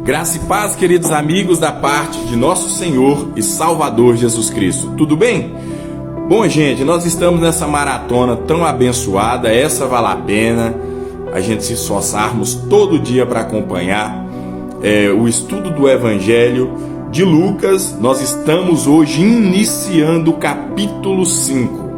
Graça e paz, queridos amigos, da parte de nosso Senhor e Salvador Jesus Cristo. Tudo bem? Bom, gente, nós estamos nessa maratona tão abençoada. Essa vale a pena a gente se esforçarmos todo dia para acompanhar o estudo do Evangelho de Lucas. Nós estamos hoje iniciando o capítulo 5.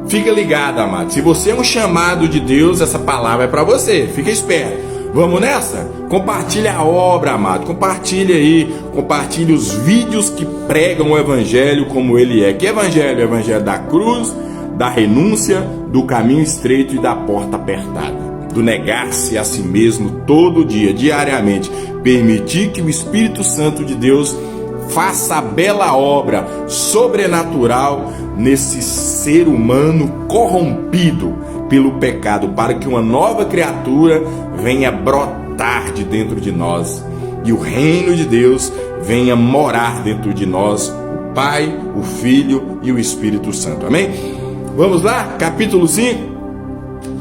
Fica ligado, amado. Se você é um chamado de Deus, essa palavra é para você. Fica esperto. Vamos nessa? Compartilhe a obra, amado. Compartilhe aí. Compartilhe os vídeos que pregam o Evangelho como ele é. Que Evangelho? O Evangelho da cruz, da renúncia, do caminho estreito e da porta apertada. Do negar-se a si mesmo todo dia, diariamente. Permitir que o Espírito Santo de Deus faça a bela obra sobrenatural nesse ser humano corrompido pelo pecado, para que uma nova criatura venha brotar de dentro de nós e o reino de Deus venha morar dentro de nós, o Pai, o Filho e o Espírito Santo. Amém? Vamos lá? Capítulo 5.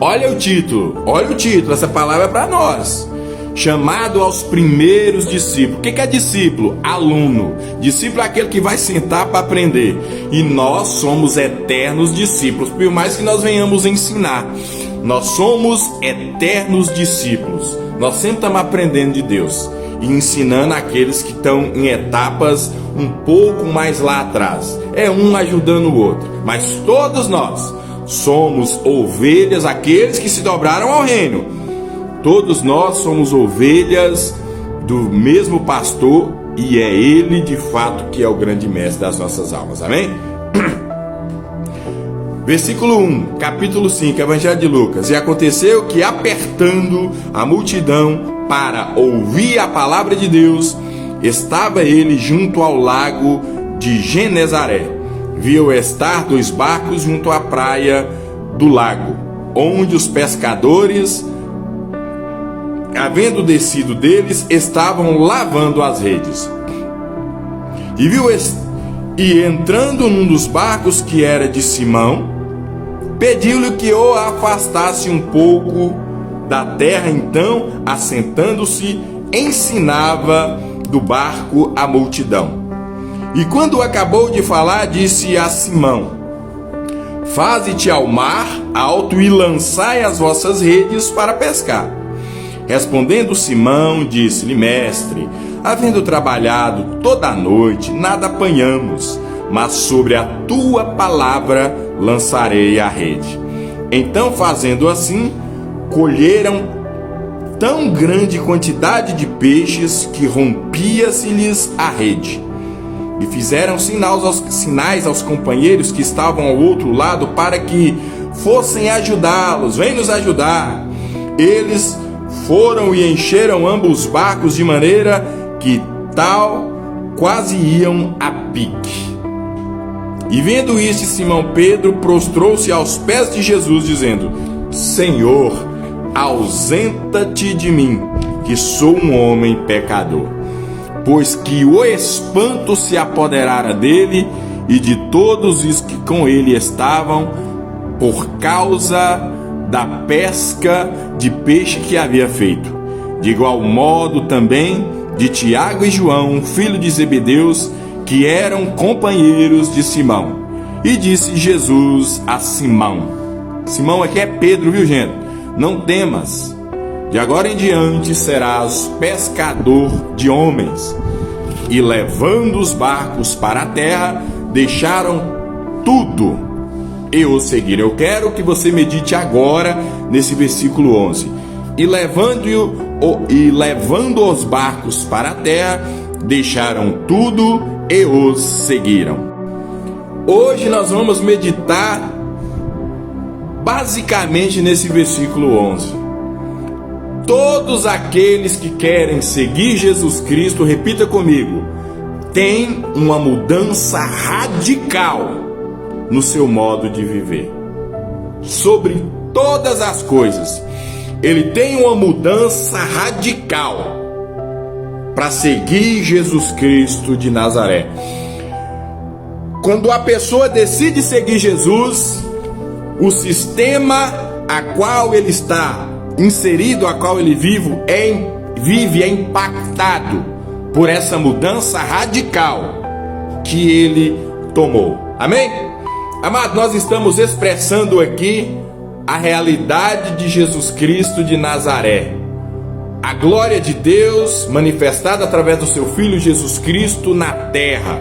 Olha o título, essa palavra é para nós. Chamado aos primeiros discípulos. O que é discípulo? Aluno. Discípulo é aquele que vai sentar para aprender. E nós somos eternos discípulos, por mais que nós venhamos ensinar. Nós somos eternos discípulos. Nós sempre estamos aprendendo de Deus e ensinando aqueles que estão em etapas um pouco mais lá atrás. É um ajudando o outro. Mas todos nós somos ovelhas, aqueles que se dobraram ao reino. Todos nós somos ovelhas do mesmo pastor e é ele de fato que é o grande mestre das nossas almas. Amém? Versículo 1, capítulo 5, Evangelho de Lucas. E aconteceu que, apertando a multidão para ouvir a palavra de Deus, estava ele junto ao lago de Genezaré. Viu estar 2 barcos junto à praia do lago, onde os pescadores, havendo descido deles, estavam lavando as redes. E entrando num dos barcos, que era de Simão, pediu-lhe que o afastasse um pouco da terra. Então, assentando-se, ensinava do barco a multidão. E quando acabou de falar, disse a Simão: faze-te ao mar alto e lançai as vossas redes para pescar. Respondendo Simão, disse-lhe: mestre, havendo trabalhado toda a noite, nada apanhamos, mas sobre a tua palavra lançarei a rede. Então, fazendo assim, colheram tão grande quantidade de peixes que rompia-se-lhes a rede. E fizeram sinais aos companheiros que estavam ao outro lado para que fossem ajudá-los. Vem nos ajudar. Eles foram e encheram ambos os barcos, de maneira que quase iam a pique. E vendo isto, Simão Pedro prostrou-se aos pés de Jesus, dizendo: Senhor, ausenta-te de mim, que sou um homem pecador. Pois que o espanto se apoderara dele e de todos os que com ele estavam, por causa da pesca de peixe que havia feito. De igual modo também de Tiago e João, filho de Zebedeus, que eram companheiros de Simão. E disse Jesus a Simão: Simão aqui é Pedro, viu, gente? Não temas, de agora em diante serás pescador de homens. E levando os barcos para a terra, deixaram tudo e o seguiram. Eu quero que você medite agora nesse versículo 11. E levando os barcos para a terra, deixaram tudo e os seguiram. Hoje nós vamos meditar basicamente nesse versículo 11. Todos aqueles que querem seguir Jesus Cristo, repita comigo, tem uma mudança radical no seu modo de viver. Sobre todas as coisas, ele tem uma mudança radical para seguir Jesus Cristo de Nazaré. Quando a pessoa decide seguir Jesus, o sistema a qual ele está inserido, a qual ele vive é impactado por essa mudança radical que ele tomou. Amém? Amado, nós estamos expressando aqui a realidade de Jesus Cristo de Nazaré. A glória de Deus manifestada através do seu Filho Jesus Cristo na terra.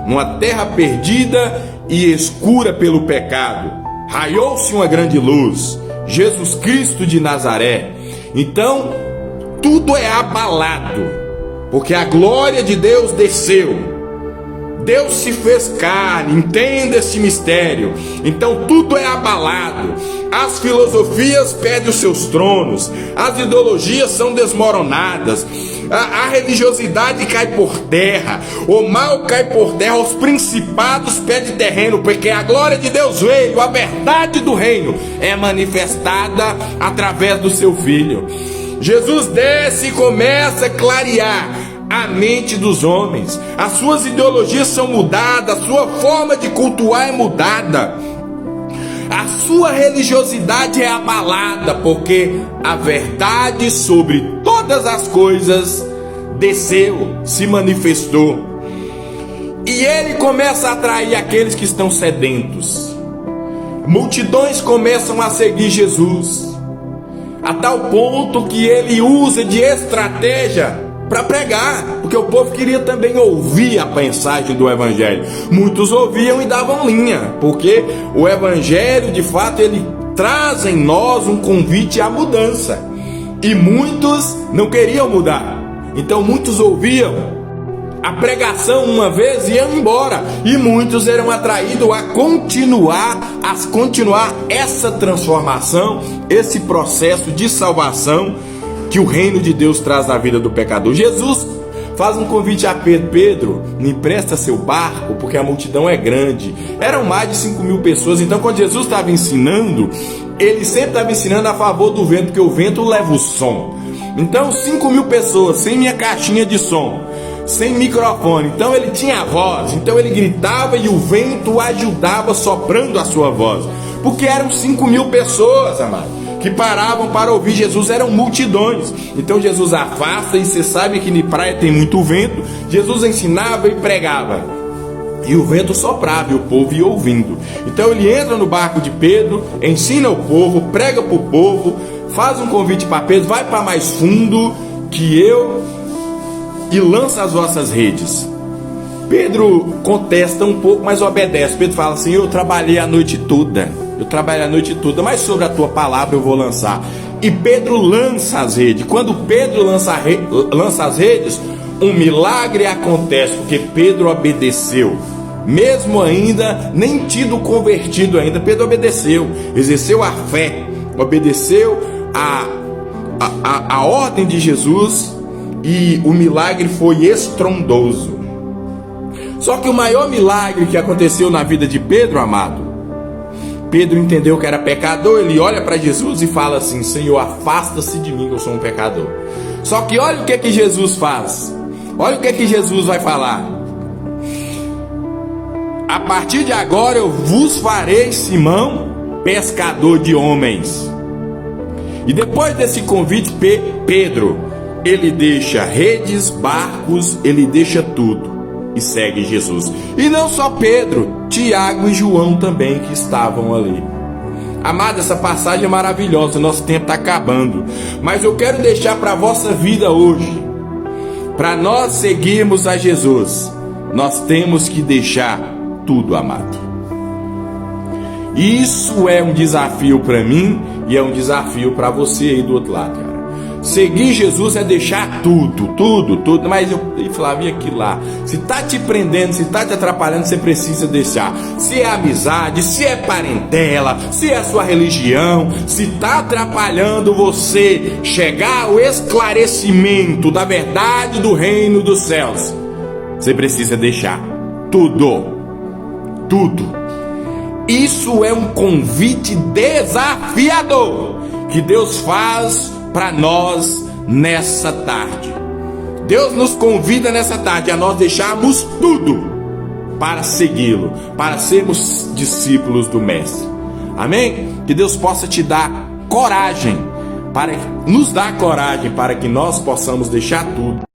Numa terra perdida e escura pelo pecado. Raiou-se uma grande luz. Jesus Cristo de Nazaré. Então, tudo é abalado, porque a glória de Deus desceu. Deus se fez carne, entenda esse mistério. Então tudo é abalado. As filosofias perdem os seus tronos, as ideologias são desmoronadas, a religiosidade cai por terra, o mal cai por terra, os principados perdem terreno, porque a glória de Deus veio, a verdade do reino é manifestada através do seu Filho. Jesus desce e começa a clarear a mente dos homens. As suas ideologias são mudadas, a sua forma de cultuar é mudada, a sua religiosidade é abalada, porque a verdade sobre todas as coisas desceu, se manifestou, e ele começa a atrair aqueles que estão sedentos. Multidões começam a seguir Jesus, a tal ponto que ele usa de estratégia para pregar, porque o povo queria também ouvir a mensagem do Evangelho. Muitos ouviam e davam linha, porque o Evangelho, de fato, ele traz em nós um convite à mudança, e muitos não queriam mudar. Então muitos ouviam a pregação uma vez e iam embora, e muitos eram atraídos a continuar essa transformação, esse processo de salvação que o reino de Deus traz na vida do pecador. Jesus faz um convite a Pedro: Pedro, me empresta seu barco, porque a multidão é grande. Eram mais de 5.000 pessoas. Então, quando Jesus estava ensinando, ele sempre estava ensinando a favor do vento, porque o vento leva o som. Então, 5.000 pessoas, sem minha caixinha de som, sem microfone. Então ele tinha a voz, então ele gritava e o vento ajudava soprando a sua voz, porque eram 5.000 pessoas, amado, que paravam para ouvir Jesus. Eram multidões. Então Jesus afasta, e você sabe que na praia tem muito vento. Jesus ensinava e pregava, e o vento soprava e o povo ia ouvindo. Então ele entra no barco de Pedro, ensina o povo, prega para o povo, faz um convite para Pedro: vai para mais fundo que eu, e lança as vossas redes. Pedro contesta um pouco, mas obedece. Pedro fala assim: eu trabalhei a noite toda, mas sobre a tua palavra eu vou lançar. E Pedro lança as redes. Quando Pedro lança as redes, um milagre acontece, porque Pedro obedeceu. Mesmo ainda nem tido convertido ainda, Pedro obedeceu, exerceu a fé, obedeceu a ordem de Jesus, e o milagre foi estrondoso. Só que o maior milagre que aconteceu na vida de Pedro, amado, Pedro entendeu que era pecador. Ele olha para Jesus e fala assim: Senhor, afasta-se de mim, que eu sou um pecador. Só que olha o que Jesus faz. Olha o que Jesus vai falar: a partir de agora eu vos farei, Simão, pescador de homens. E depois desse convite, Pedro, ele deixa redes, barcos, ele deixa tudo e segue Jesus. E não só Pedro, Tiago e João também, que estavam ali. Amado, essa passagem é maravilhosa. Nosso tempo está acabando, mas eu quero deixar para a vossa vida hoje: para nós seguirmos a Jesus, nós temos que deixar tudo, amado. Isso é um desafio para mim e é um desafio para você aí do outro lado, cara. Seguir Jesus é deixar tudo. Mas Flávio, aquilo lá, se está te prendendo, se está te atrapalhando, você precisa deixar. Se é amizade, se é parentela, se é a sua religião, se está atrapalhando você chegar ao esclarecimento da verdade do reino dos céus, você precisa deixar tudo. Isso é um convite desafiador que Deus faz para nós nessa tarde. Deus nos convida nessa tarde a nós deixarmos tudo para segui-lo, para sermos discípulos do Mestre. Amém? Que Deus possa te dar coragem para nos dar coragem para que nós possamos deixar tudo